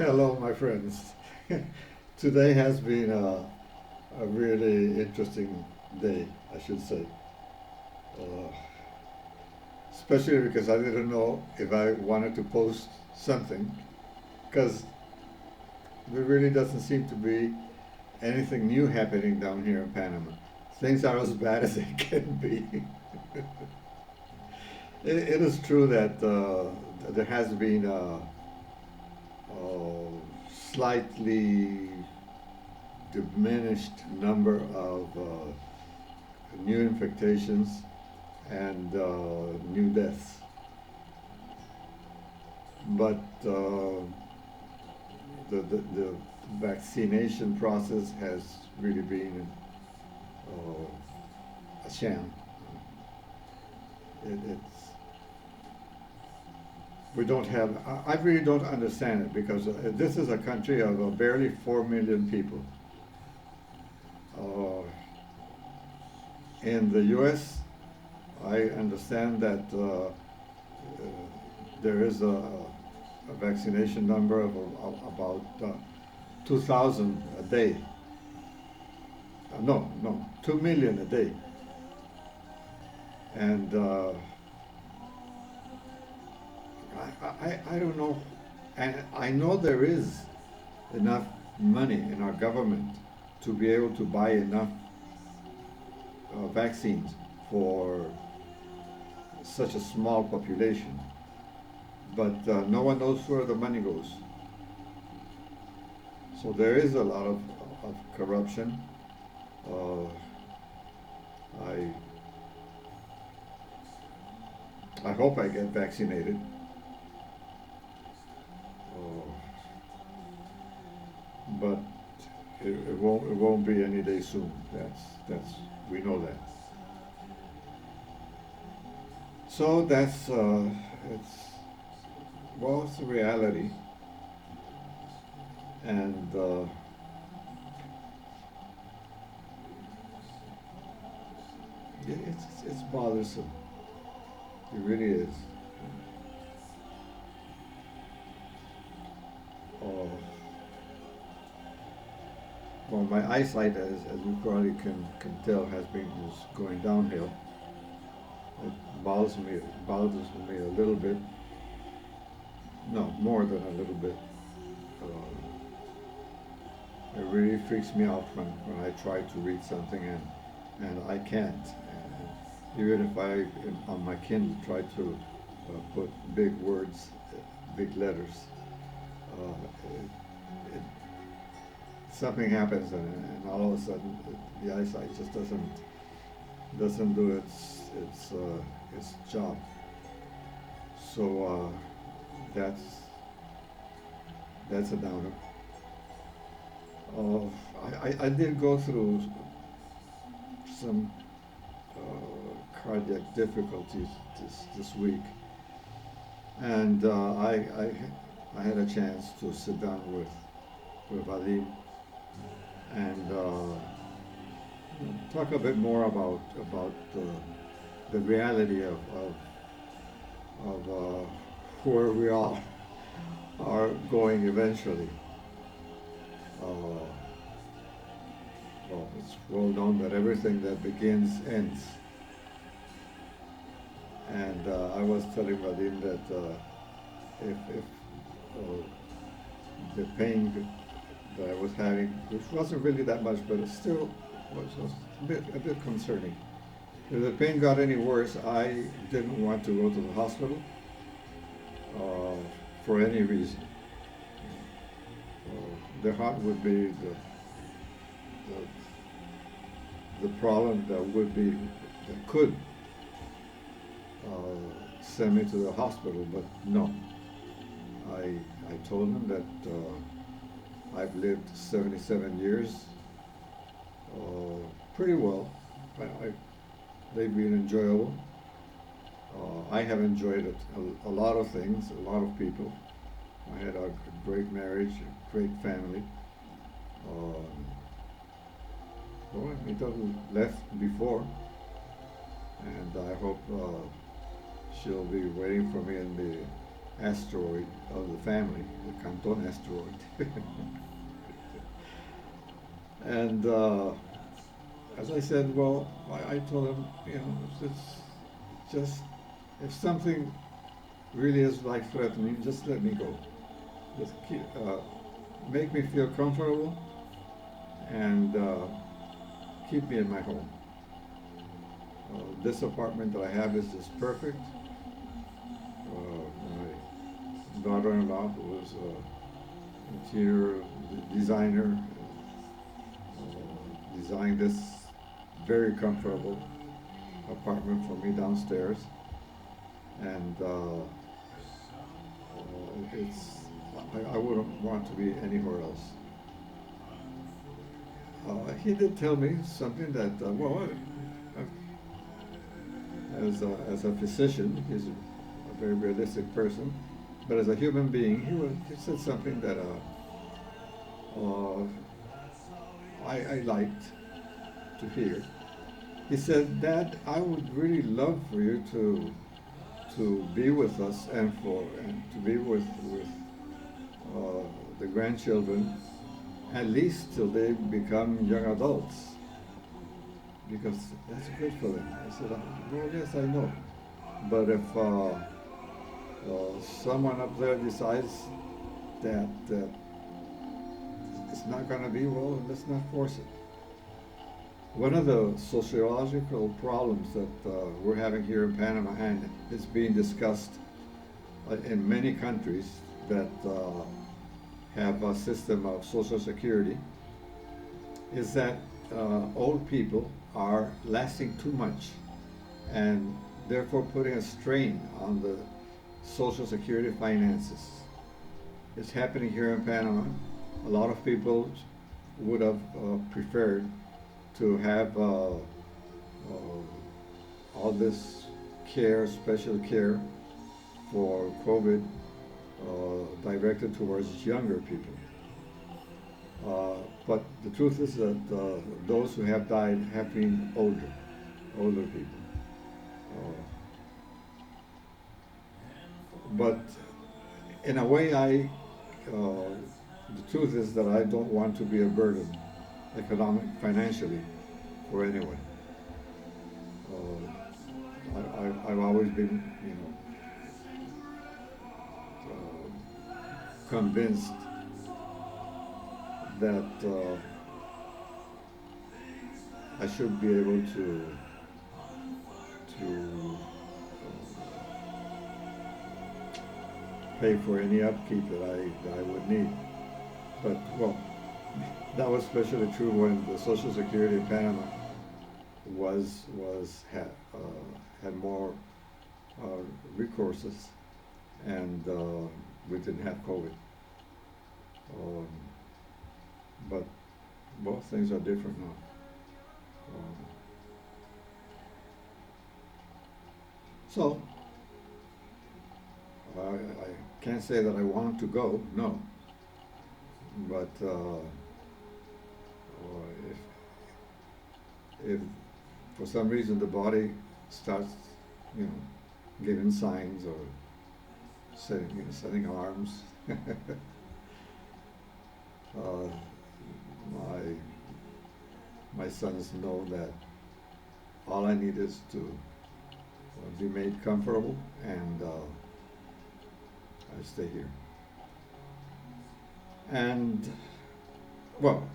Hello, my friends. Today has been a really interesting day, I should say. Uh, Especially because I didn't know if I wanted to post something, because there really doesn't seem to be anything new happening down here in Panama. Things are as bad as they can be. It is true that there has been a slightly diminished number of new infectations and new deaths. But the vaccination process has really been a sham. It's we don't have. I really don't understand it because this is a country of barely 4 million people. Uh, in the U.S., I understand that there is a vaccination number of about 2,000 a day. No, 2 million a day. And I don't know, and I know there is enough money in our government to be able to buy enough vaccines for such a small population, but no one knows where the money goes. So there is a lot of corruption. Uh, I I hope I get vaccinated. Uh, but it won't be any day soon. That's we know that. So that's it's well, it's a reality, and it's bothersome. It really is. Uh, well, my eyesight, as you probably can tell, has been just going downhill. It bothers me a little bit. No, more than a little bit. It really freaks me out when I try to read something and I can't. And even if I, on my Kindle, try to put big words, big letters, it, something happens and all of a sudden the eyesight just doesn't do its job. So that's that's a downer. Uh, I did go through some cardiac difficulties this week, and I had a chance to sit down with Vadim and talk a bit more about the reality of where we all are going eventually. Uh, well, it's well known that everything that begins ends. And I was telling Vadim that if the pain that I was having, which wasn't really that much, but it still was a bit concerning. If the pain got any worse, I didn't want to go to the hospital uh, for any reason. The heart would be the problem that could send me to the hospital, but no. I told him that I've lived 77 years pretty well. I, they've been enjoyable. I have enjoyed it, a lot of things, a lot of people. I had a great marriage, a great family. Well, it left before, and I hope she'll be waiting for me asteroid of the family, the Canton asteroid. And as I said, well, I told him, you know, it's just, if something really is life-threatening, just let me go. Just make me feel comfortable and keep me in my home. This apartment that I have is just perfect. My daughter-in-law, who was an interior designer, designed this very comfortable apartment for me downstairs, and it's I wouldn't want to be anywhere else. He did tell me something that as a physician, he's a very realistic person, but as a human being, he said something that I liked to hear. He said, "Dad, I would really love for you to be with us and to be with the grandchildren, at least till they become young adults, because that's good for them." I said, "Well, yes, I know, but if someone up there decides that it's not going to be, well, let's not force it." One of the sociological problems that we're having here in Panama, and it's being discussed in many countries that have a system of social security, is that old people are lasting too much and therefore putting a strain on the social security finances. It's happening here in Panama. A lot of people would have preferred to have all this care, special care for COVID directed towards younger people. But the truth is that those who have died have been older people. But in a way, the truth is that I don't want to be a burden, financially, for anyone. I've always been, convinced that I should be able to pay for any upkeep that I would need. But well, that was especially true when the Social Security in Panama had more recourses, and we didn't have COVID. But both things are different now. So I can't say that I want to go, no. But if for some reason the body starts, giving signs or setting alarms, my sons know that all I need is to be made comfortable, and I stay here. And well,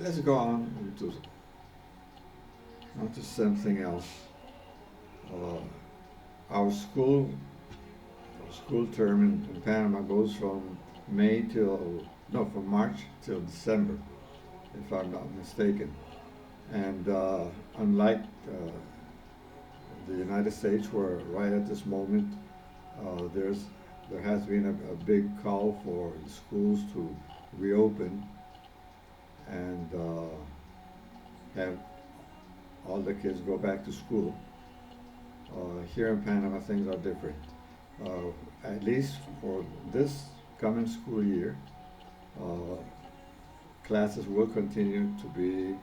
let's go on to something else. Our school term in Panama goes from from March till December, if I'm not mistaken. And unlike the United States, where right at this moment there has been a big call for the schools to reopen and have all the kids go back to school. Here in Panama, things are different. At least for this coming school year, classes will continue to be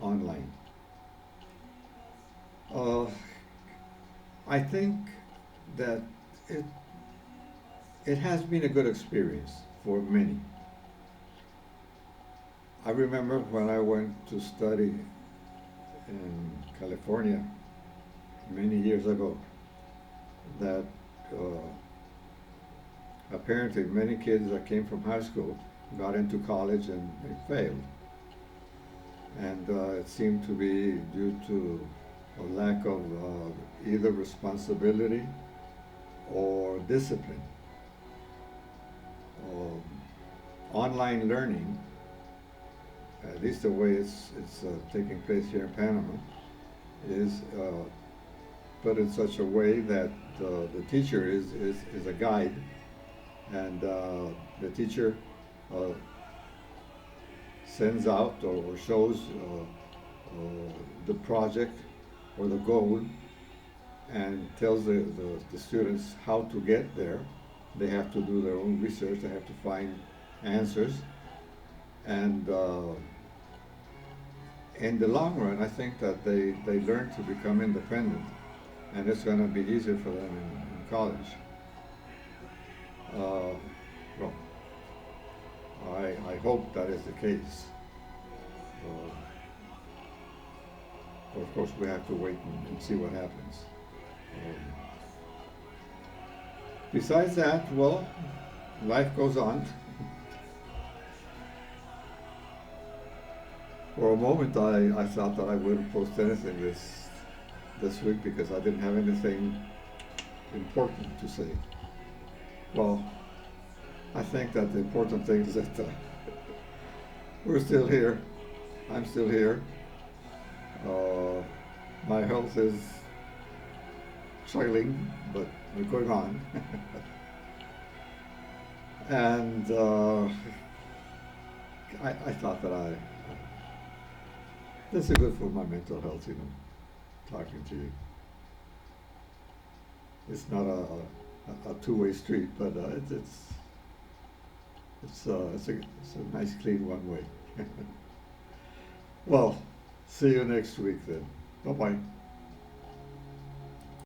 online. I think that it has been a good experience for many. I remember when I went to study in California many years ago that apparently many kids that came from high school got into college and they failed. And it seemed to be due to a lack of either responsibility or discipline. Um, Online learning, at least the way it's taking place here in Panama, is put in such a way that the teacher is a guide, and the teacher uh, sends out or shows the project or the goal and tells the students how to get there. They have to do their own research, they have to find answers, and in the long run, I think that they learn to become independent, and it's going to be easier for them in college. Well, I hope that is the case. Of course, we have to wait and see what happens. Um, Besides that, well, life goes on. For a moment, I thought that I wouldn't post anything this week because I didn't have anything important to say. Well, I think that the important thing is that we're still here. I'm still here. Uh, my health is struggling, but we're going on. And I thought that this is good for my mental health, talking to you. It's not a two-way street, but it's a nice clean one way. Well, see you next week then. Bye bye.